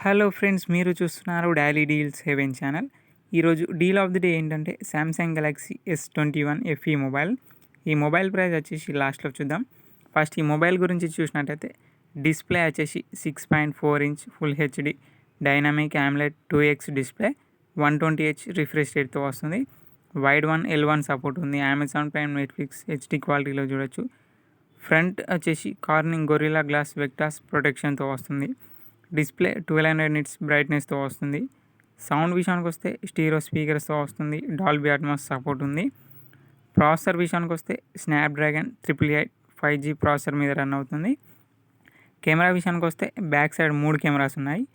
Hello friends, మీరు చూస్తున్నారు daily deals haven channel. ఈరోజు డీల్ ఆఫ్ ది డే ఏంటంటే Samsung Galaxy S21 FE mobile. ఈ మొబైల్ ప్రైస్ వచ్చేసి లాస్ట్లో చూద్దాం. ఫస్ట్ ఈ మొబైల్ గురించి చూసినట్టయితే డిస్ప్లే వచ్చేసి 6.4 inch full HD dynamic AMOLED 2x display 120Hz refresh రేట్తో వస్తుంది. వైడ్ వన్ L1 సపోర్ట్ ఉంది. అమెజాన్ ప్రైమ్, నెట్ఫ్లిక్స్ హెచ్డి క్వాలిటీలో చూడొచ్చు. ఫ్రంట్ వచ్చేసి కార్నింగ్ గొరిల్లా గ్లాస్ వెక్టాస్ ప్రొటెక్షన్తో వస్తుంది. డిస్ప్లే 1200 నిట్స్ బ్రైట్నెస్తో వస్తుంది. సౌండ్ విషయానికి వస్తే స్టీరియో స్పీకర్స్తో వస్తుంది. డాల్బీ అట్మాస్ సపోర్ట్ ఉంది. ప్రాసెసర్ విషయానికి వస్తే స్నాప్డ్రాగన్ 888 5G ప్రాసెసర్ మీద రన్ అవుతుంది. కెమెరా విషయానికి వస్తే బ్యాక్ సైడ్ 3 కెమెరాస్ ఉన్నాయి.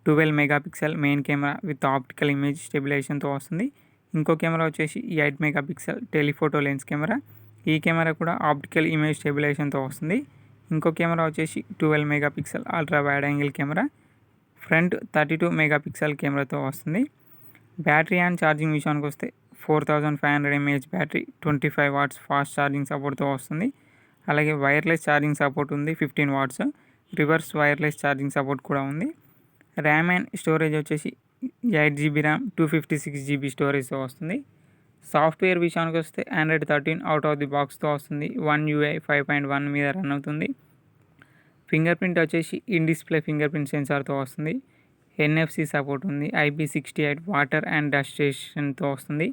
12 megapixel main camera with optical image స్టెబిలైజేషన్తో వస్తుంది. ఇంకో కెమెరా వచ్చేసి 8 మెగాపిక్సెల్ టెలిఫోటో లెన్స్ కెమెరా. ఈ కెమెరా కూడా ఆప్టికల్ ఇమేజ్ స్టెబిలైజేషన్తో వస్తుంది. ఇంకో కెమెరా వచ్చేసి 12 megapixel ultra wide angle camera. Front 32 megapixel కెమెరాతో వస్తుంది. బ్యాటరీ అండ్ ఛార్జింగ్ విషయానికి వస్తే 4500 mAh battery 25 watts fast charging సపోర్ట్తో వస్తుంది. అలాగే వైర్లెస్ ఛార్జింగ్ సపోర్ట్ ఉంది 15 watts. Reverse wireless charging support కూడా ఉంది. ర్యామ్ అండ్ స్టోరేజ్ వచ్చేసి 8GB ర్యామ్ 256GB స్టోరేజ్తో వస్తుంది. సాఫ్ట్వేర్ విషయానికి వస్తే Android 13 అవుట్ ఆఫ్ ది బాక్స్తో వస్తుంది. One UI 5.1 మీద రన్ అవుతుంది. ఫింగర్ ప్రింట్ వచ్చేసి ఇన్ డిస్ప్లే ఫింగర్ ప్రింట్ సెన్సార్తో వస్తుంది. NFC సపోర్ట్ ఉంది. IP68 వాటర్ అండ్ డస్ట్ రెసిస్టెంట్తో వస్తుంది.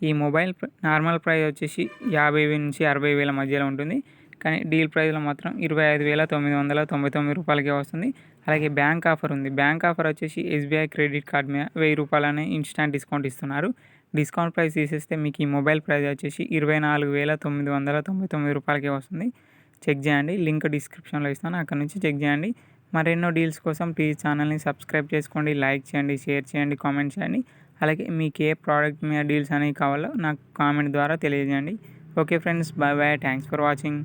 ఈ మొబైల్ నార్మల్ ప్రైస్ వచ్చేసి 50,000 నుంచి 60,000 మధ్యలో ఉంటుంది. కానీ డీల్ ప్రైస్లో మాత్రం 25,999 రూపాయలకే వస్తుంది. అలాగే బ్యాంక్ ఆఫర్ ఉంది. బ్యాంక్ ఆఫర్ వచ్చేసి SBI క్రెడిట్ కార్డ్ మీద 1000 రూపాయలనే ఇన్స్టాంట్ డిస్కౌంట్ ఇస్తున్నారు. డిస్కౌంట్ ప్రైస్ తీసేస్తే మీకు ఈ మొబైల్ ప్రైస్ వచ్చేసి 24,999 రూపాయలకే వస్తుంది. చెక్ చేయండి. లింక్ డిస్క్రిప్షన్లో ఇస్తాను, అక్కడ నుంచి చెక్ చేయండి. మరెన్నో డీల్స్ కోసం ప్లీజ్ ఛానల్ని సబ్స్క్రైబ్ చేసుకోండి, లైక్ చేయండి, షేర్ చేయండి, కామెంట్ చేయండి. అలాగే మీకు ఏ ప్రోడక్ట్ మీద డీల్స్ అనేవి కావాలో నాకు కామెంట్ ద్వారా తెలియజేయండి. Okay friends, bye bye. Thanks for watching.